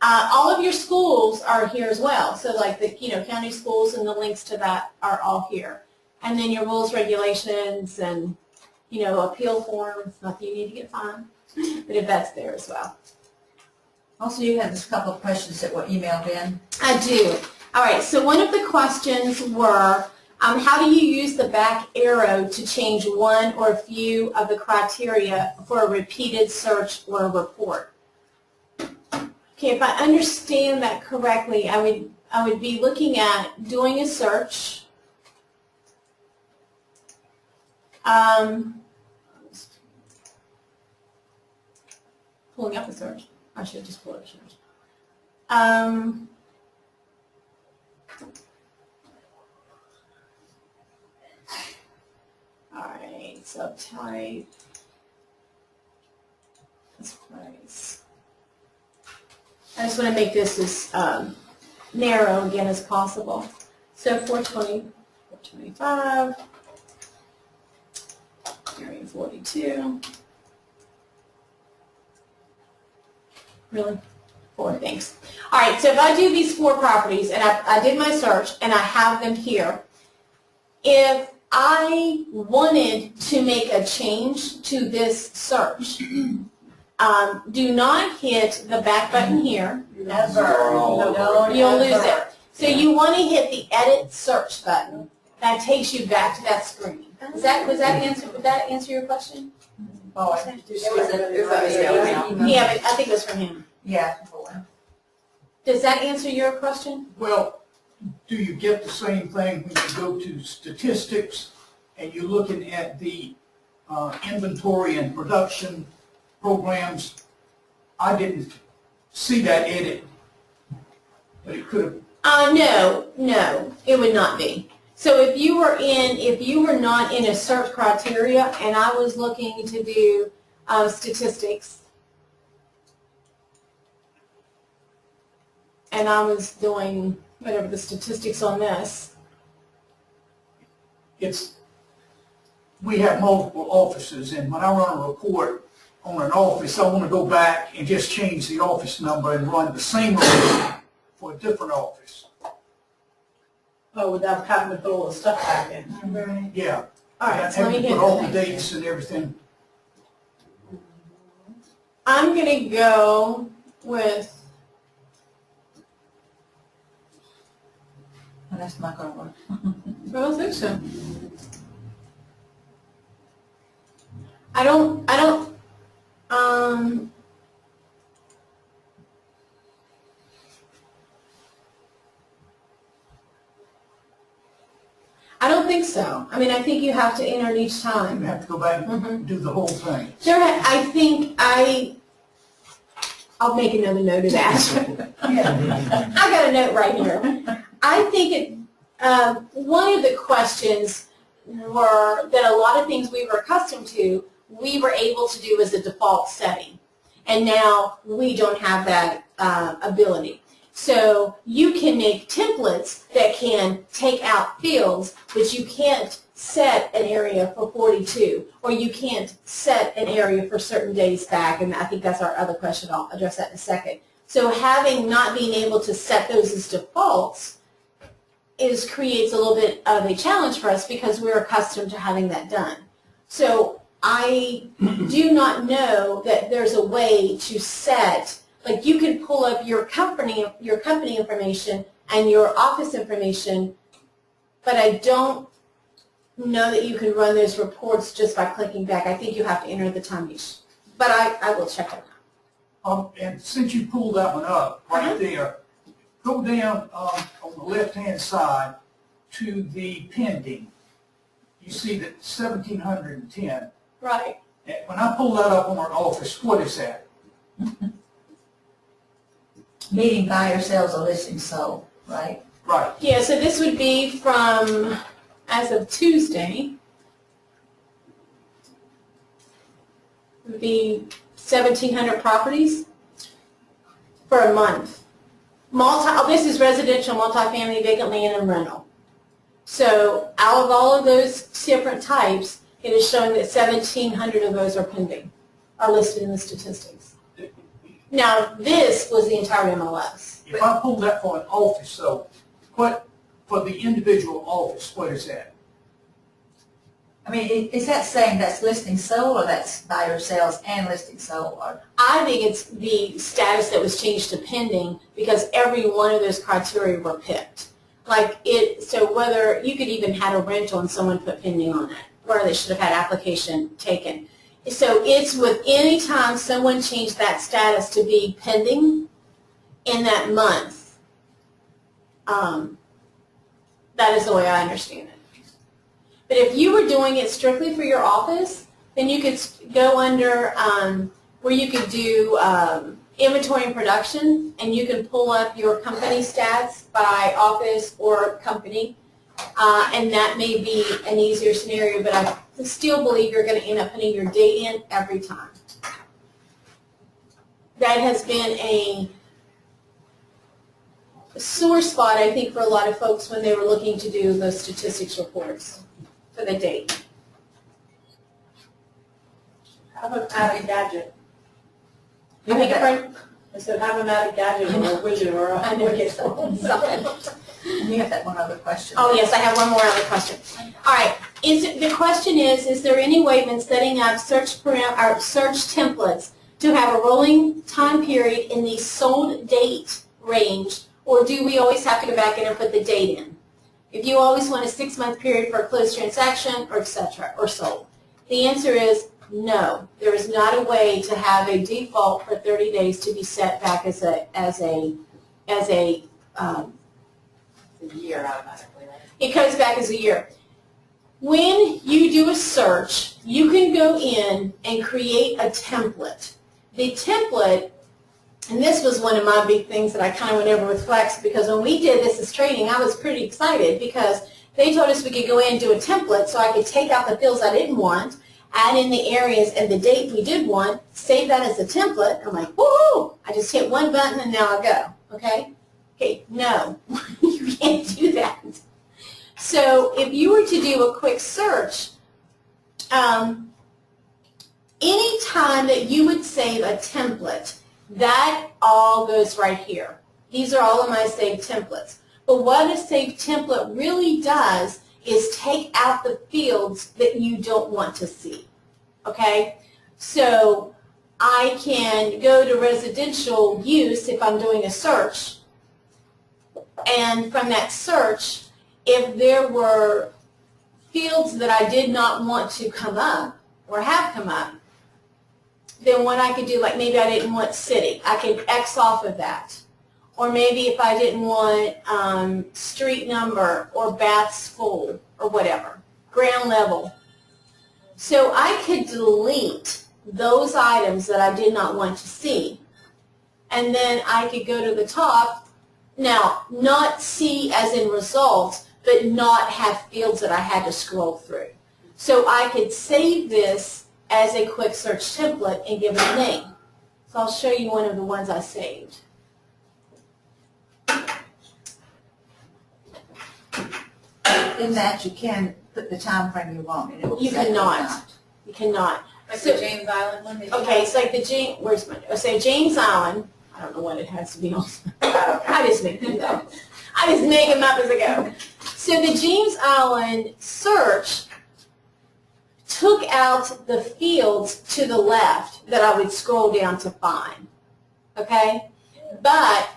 All of your schools are here as well. So like the county schools and the links to that are all here. And then your rules, regulations, and appeal forms. Not that you need to get fined, but if that's there as well. Also, you had just a couple of questions that were emailed in. I do. All right, so one of the questions were, how do you use the back arrow to change one or a few of the criteria for a repeated search or a report? Okay, if I understand that correctly, I would be looking at doing a search. Pulling up the search. I should just pull up the search. All right, subtype. This price. I just want to make this as narrow again as possible. So 420, 425, area 42. Really? 4, thanks. All right, so if I do these 4 properties, and I did my search, and I have them here, if I wanted to make a change to this search, do not hit the back button here. Never. You'll lose it. So you want to hit the Edit Search button. That takes you back to that screen. Would that answer your question? Oh, Yeah, but I think it was from him. yeah. Does that answer your question? Well, do you get the same thing when you go to statistics and you're looking at the inventory and production programs? I didn't see that edit, but it could have. No, it would not be. So if you were not in a search criteria and I was looking to do statistics, and I was doing whatever the statistics on this. We have multiple offices, and when I run a report on an office, I want to go back and just change the office number and run the same report for a different office. Oh, without having to put all the stuff back in. Right. Yeah. All right, so let me Put get all the the dates and everything. I'm going to go with, Well, that's not going to work. I don't think so. I don't, don't think so. I mean, I think you have to enter each You time. have to go back and do the whole thing. I'll make another note of that. I got a note right here. I think one of the questions were that a lot of things we were accustomed to, we were able to do as a default setting. And now we don't have that ability. So you can make templates that can take out fields, but you can't set an area for 42, or you can't set an area for certain days back, and I think that's our other question. I'll address that in a second. So not being able to set those as defaults creates a little bit of a challenge for us because we're accustomed to having that done. So I do not know that there's a way to set, like you can pull up your company information and your office information, but I don't know that you can run those reports just by clicking back. I think you have to enter the time each. But I will check it out. And since you pulled that one up right there, go down on the left-hand side to the pending. You see that 1,710. Right. And when I pull that up on our office, what is that? Meeting buyer sales or listing sold, right? Right. Yeah, so this would be from, as of Tuesday, it would be 1,700 properties for a month. This is residential, multifamily, vacant land, and rental. So out of all of those different types, it is showing that 1,700 of those are pending, are listed in the statistics. Now, this was the entire MLS. If I pull that for an office, so what, for the individual office, what is that? I mean, is that saying that's listing sold or that's buyer sales and listing sold? Or? I think it's the status that was changed to pending because every one of those criteria were picked. So whether you could even had a rental and someone put pending on it, where they should have had application taken. So it's with any time someone changed that status to be pending in that month. That is the way I understand it. But if you were doing it strictly for your office, then you could go under where you could do inventory and production, and you can pull up your company stats by office or company, and that may be an easier scenario, but I still believe you're going to end up putting your date in every time. That has been a sore spot, I think, for a lot of folks when they were looking to do those statistics reports for the date. Have them add a gadget. I think I said have them add a gadget or a widget or a widget. something. And you have that one other question. Oh, yes, I have one more other question. All right. The question is there any way when setting up search templates to have a rolling time period in the sold date range, or do we always have to go back in and put the date in? If you always want a 6-month period for a closed transaction, or et cetera, or sold. The answer is no. There is not a way to have a default for 30 days to be set back as a year automatically, right? It comes back as a year. When you do a search, you can go in and create a template. The template, and this was one of my big things that I kind of went over with Flex, because when we did this as training, I was pretty excited because they told us we could go in and do a template so I could take out the fields I didn't want, add in the areas and the date we did want, save that as a template. I'm like, woohoo! I just hit one button and now I go, okay? Okay, no, you can't do that. So if you were to do a quick search, any time that you would save a template, that all goes right here. These are all of my saved templates. But what a saved template really does is take out the fields that you don't want to see, okay? So I can go to residential use if I'm doing a search, and from that search, if there were fields that I did not want to come up or have come up, then what I could do, like maybe I didn't want city, I could X off of that. Or maybe if I didn't want street number or baths full, or whatever, ground level. So I could delete those items that I did not want to see. And then I could go to the top. Now, not see as in results, but not have fields that I had to scroll through. So I could save this as a quick search template and give it a name. So I'll show you one of the ones I saved. In that you can put the time frame you want, and it will You say cannot. not. You cannot. Like So- the James Island one? that you Okay, have? it's like the James, where's my, so James Island, I don't know what it has to be on. I just make things up. I just make them up as I go. So the James Island search took out the fields to the left that I would scroll down to find, okay? But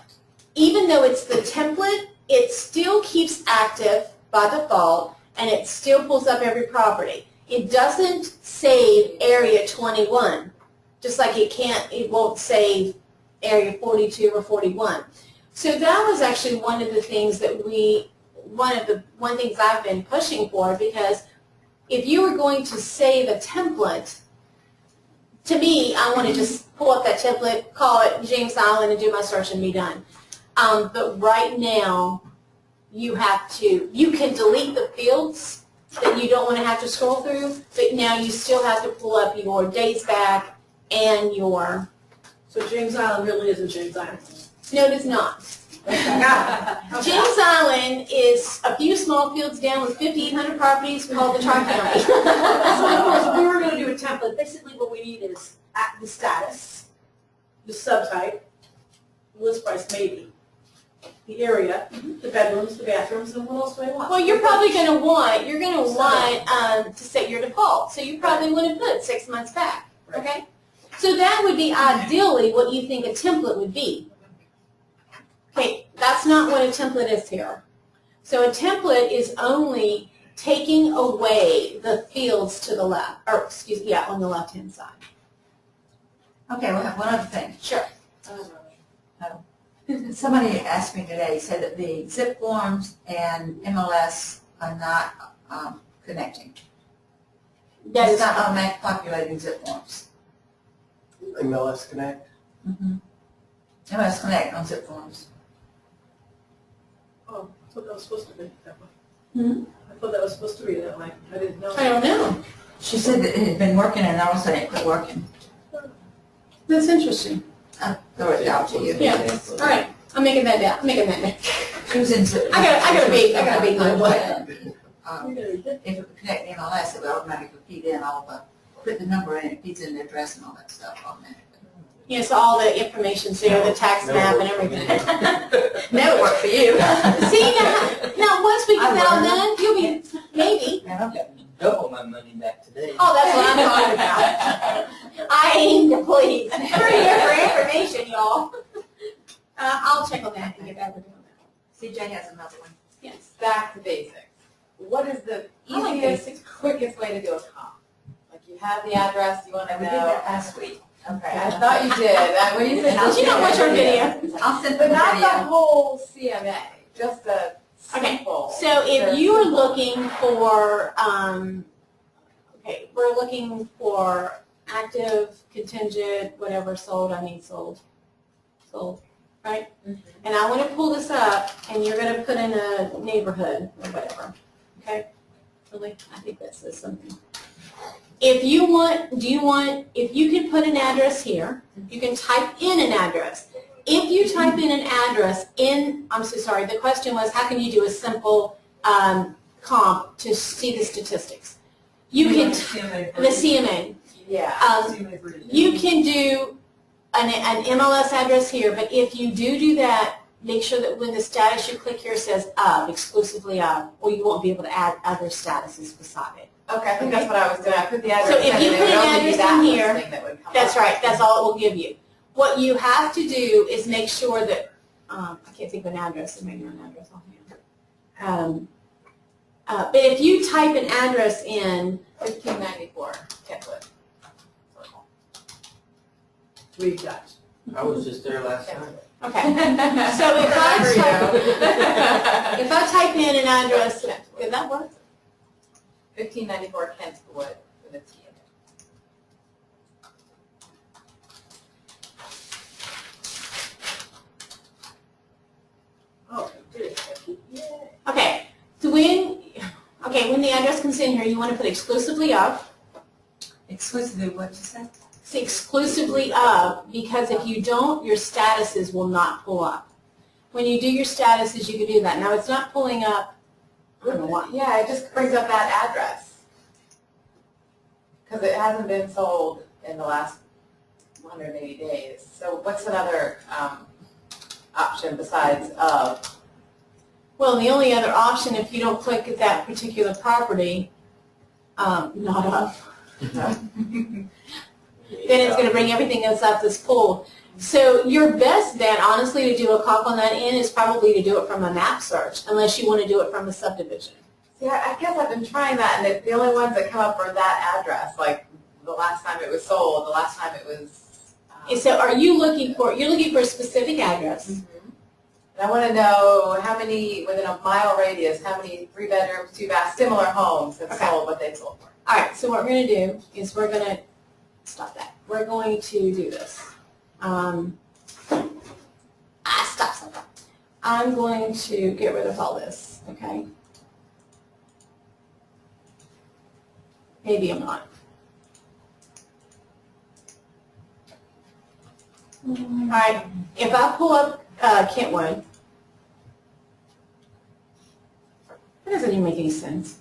even though it's the template, it still keeps active by default, and it still pulls up every property. It doesn't save Area 21, just like it won't save Area 42 or 41. So that was actually one of the things that one things I've been pushing for, because if you were going to save a template, to me, I want to just pull up that template, call it James Island, and do my search and be done. But right now, you can delete the fields that you don't want to have to scroll through, but now you still have to pull up your days back and your, So James Island really isn't James Island. no, it is not. James Island is a few small fields down with 5,800 properties called the Tri-County. So in other words, if we were going to do a template, basically what we need is the status, the subtype, list price maybe, the area, the bedrooms, the bathrooms, and what else do I want? Well, you're going to want to set your default. So you probably want to put 6 months back, okay? So that would be ideally what you think a template would be. Okay, that's not what a template is here. So a template is only taking away the fields to the left, or excuse me, yeah, on the left-hand side. Okay, we'll have one other thing. Sure. Somebody asked me today, said that the zip forms and MLS are not connecting. That It's is not automatic populating zip forms. MLS Connect? MLS Connect on zip forms. Oh, I thought that was supposed to be that way. I thought that was supposed to be that way. I didn't know. I don't know. She said that it had been working and all of a sudden it quit working. That's interesting. I'll throw it out to you. Yeah. All right. I'm making that down. I'm making that down. She was in zip. I got a big one. If it would connect to MLS, it would automatically feed in all the, put the number in, it feeds in the address and all that stuff automatically. Yes, all the information's there, the tax map and everything. Never worked for you. See, now once we get that all done, you'll be, maybe. I'm getting double my money back today. Oh, that's what I'm talking about. I aim to please. We're here for information, y'all. I'll check on that and get back with you on that. CJ has another one. Yes. Back to basics. What is the I like easiest, quickest way to do a comp? Like you have the address, you want to We know. did that last week. Okay, I thought you did. When you said, Did you not watch our video? I'll send but the not the video. whole CMA, just the Okay, simple. so if you are looking for, okay, we're looking for active, contingent, whatever, sold, I need sold, right? And I want to pull this up, and you're going to put in a neighborhood or whatever, okay? Really? I think that says something. If you want, if you can put an address here, you can type in an address. If you type in an address I'm so sorry, the question was how can you do a simple comp to see the statistics? You can, the CMA. Yeah. You can do an MLS address here, but if you do that, make sure that when the status you click here says exclusively or you won't be able to add other statuses beside it. Okay, I think that's what I was doing. I put the address So if in, you and it put would an only be address that in here, listing that would come That's up. right, that's all it will give you. What you have to do is make sure that, I can't think of an address, there may be an address offhand. But if you type an address in, 1594 template. We've got. I was just there last night. okay. So if I type in an address, did that work? 1594 Kentwood with a T in it. Oh, you did it, Becky. Yay. Okay, so when the address comes in here, you want to put exclusively of. Exclusively, what you say? Say exclusively of, because if you don't, your statuses will not pull up. When you do your statuses, you can do that. Now, it's not pulling up, I don't know why. Yeah, it just brings up that address. Because it hasn't been sold in the last 180 days. So what's another option besides of? Well, the only other option, if you don't click at that particular property, not of, then it's going to bring everything else up that's pulled. So your best bet, honestly, to do a cop on that end is probably to do it from a map search, unless you want to do it from a subdivision. See, I guess I've been trying that, and the only ones that come up are that address, like the last time it was sold, the last time it was. And so are you looking for, you're looking for a specific address. And I want to know how many, within a mile radius, how many 3 bedrooms, 2 baths, similar homes have sold what they sold for. All right, so what we're going to do is we're going to, stop that. We're going to do this. Stop. I'm going to get rid of all this, okay? Maybe I'm not. All right, if I pull up Kentwood, that doesn't even make any sense.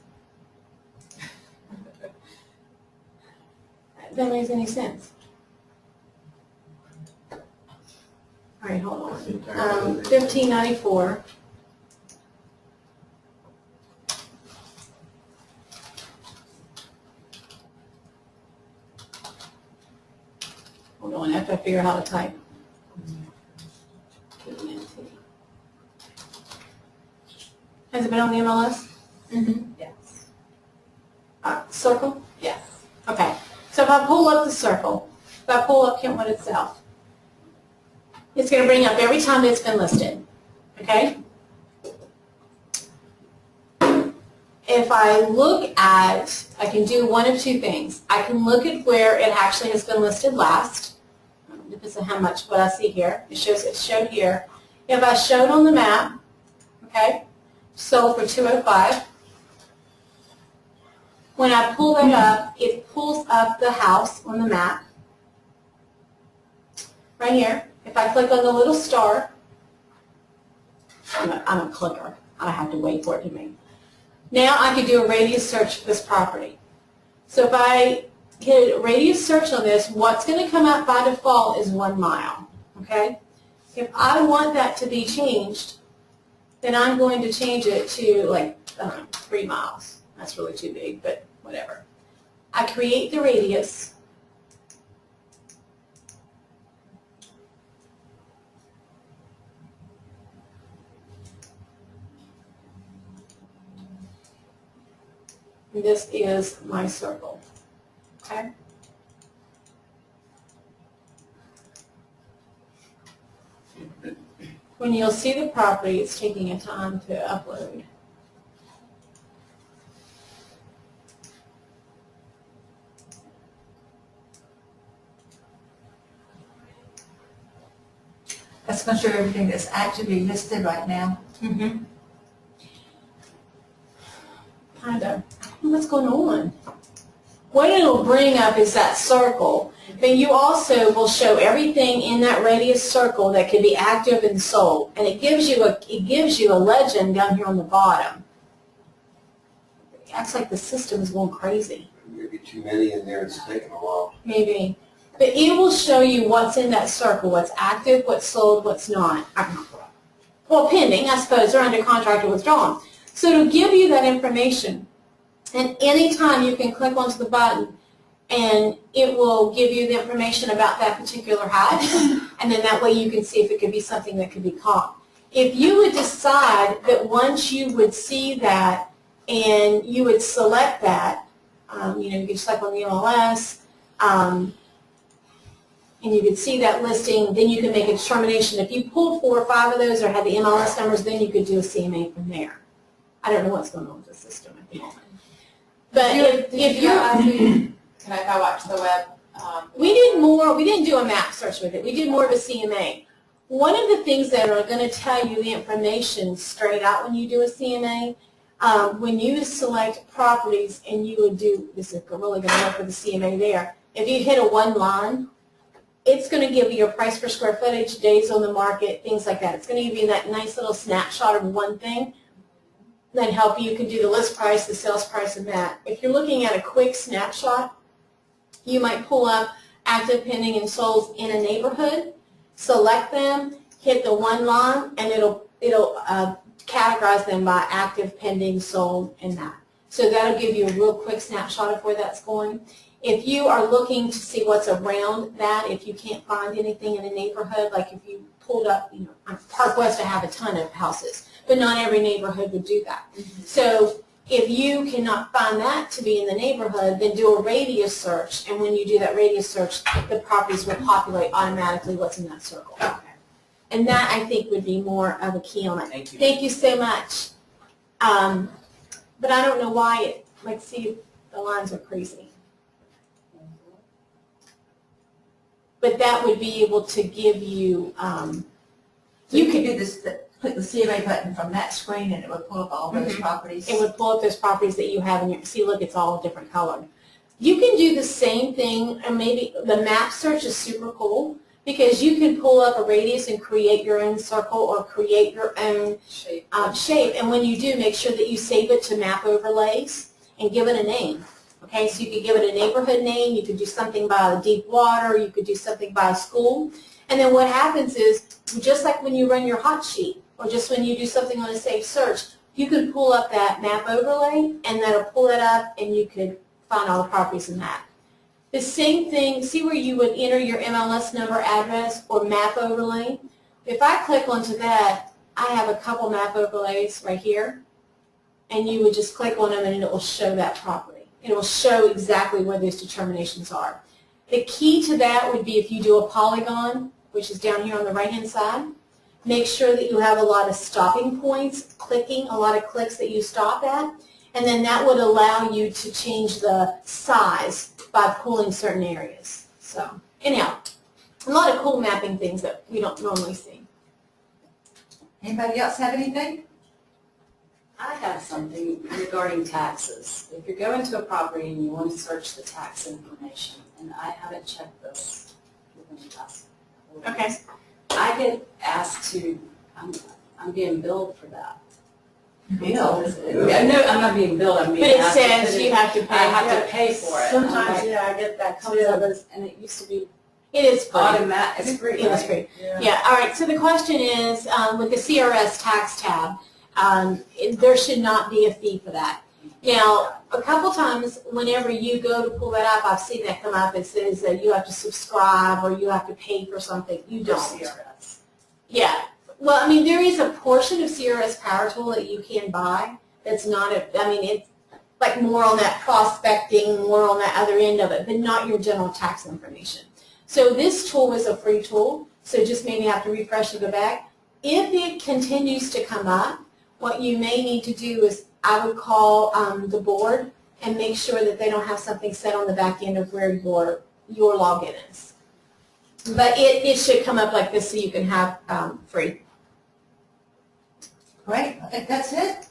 That makes any sense. All right, hold on. 1594. Hold on, I have to figure out how to type. Has it been on the MLS? Yes. Circle? Yes. Okay. So if I pull up the circle, if I pull up Kentwood itself, it's going to bring up every time it's been listed. Okay? If I look at, I can do one of two things. I can look at where it actually has been listed last. Depends on how much, what I see here. It shows it's showed here. If I showed on the map, okay, sold for $205. When I pull that up, it pulls up the house on the map. Right here. If I click on the little star, I'm a clicker. I have to wait for it to make. Now I can do a radius search for this property. So if I hit a radius search on this, what's going to come up by default is 1 mile. Okay? If I want that to be changed, then I'm going to change it to like 3 miles. That's really too big, but whatever. I create the radius. And this is my circle. Okay? When you'll see the property, it's taking a time to upload. That's going to show everything that's actively listed right now. Mm-hmm. Kind of. I don't know what's going on. What it'll bring up is that circle. Then you also will show everything in that radius circle that can be active and sold, and it gives you a legend down here on the bottom. It acts like the system is going crazy. Maybe too many in there, it's taking a while. Maybe. But it will show you what's in that circle, what's active, what's sold, what's not. Well, pending, I suppose, or under contract or withdrawn. So it'll give you that information. And anytime you can click onto the button, and it will give you the information about that particular house, and then that way you can see if it could be something that could be caught. If you would decide that once you would see that and you would select that, you could select on the MLS, and you could see that listing, then you can make a determination. If you pulled 4 or 5 of those or had the MLS numbers, then you could do a CMA from there. I don't know what's going on with the system at the moment. But if you're, Can I watch the web? we didn't do a map search with it. We did more of a CMA. One of the things that are going to tell you the information straight out when you do a CMA, when you select properties and you would do, this is really going to work with the CMA there, if you hit a one line, it's going to give you your price per square footage, days on the market, things like that. It's going to give you that nice little snapshot of one thing that help you can do the list price, the sales price, and that. If you're looking at a quick snapshot, you might pull up active, pending, and sold in a neighborhood, select them, hit the one line, and it'll categorize them by active, pending, sold, and that. So that'll give you a real quick snapshot of where that's going. If you are looking to see what's around that, if you can't find anything in a neighborhood, like if you pulled up, Park West, I have a ton of houses, but not every neighborhood would do that. So if you cannot find that to be in the neighborhood, then do a radius search, and when you do that radius search, the properties will populate automatically what's in that circle. Okay. And that, I think, would be more of a key on it. Thank you. Thank you so much. But I don't know why see, the lines are crazy. But that would be able to give you, You could do this, click the CMA button from that screen and it would pull up all those properties. it would pull up those properties that you have in your, see, look, it's all different colored. You can do the same thing, and maybe the map search is super cool because you can pull up a radius and create your own circle or create your own shape. And when you do, make sure that you save it to map overlays and give it a name. Okay, so you could give it a neighborhood name, you could do something by the deep water, you could do something by a school. And then what happens is, just like when you run your hot sheet, or just when you do something on a safe search, you can pull up that map overlay, and that'll pull it up, and you could find all the properties in that. The same thing, see where you would enter your MLS number, address, or map overlay? If I click onto that, I have a couple map overlays right here, and you would just click on them, and it will show that property. It will show exactly where those determinations are. The key to that would be if you do a polygon, which is down here on the right-hand side, make sure that you have a lot of stopping points, clicking, a lot of clicks that you stop at, and then that would allow you to change the size by pulling certain areas. So, anyhow, a lot of cool mapping things that we don't normally see. Anybody else have anything? I have something regarding taxes. If you're going to a property and you want to search the tax information, and I haven't checked this within the last couple of weeks, I get asked to, I'm being billed for that. Billed? No, I'm not being billed, I'm being But it asked to says put it- you have to pay. I have to pay for it. Sometimes, yeah, I get that Comes up too. as, and it used to be It is free. automatic, it's free, It is right? free. Yeah. Yeah, all right, so the question is, with the CRS tax tab, there should not be a fee for that. Now, a couple times, whenever you go to pull that up, I've seen that come up. It says that you have to subscribe or you have to pay for something. You For don't. CRS. Yeah. Well, I mean, there is a portion of CRS Power Tool that you can buy that's not it's like more on that prospecting, more on that other end of it, but not your general tax information. So this tool is a free tool, so just maybe have to refresh and go back. If it continues to come up, what you may need to do is I would call the board and make sure that they don't have something set on the back end of where your login is. But it should come up like this so you can have free. Great, I think that's it.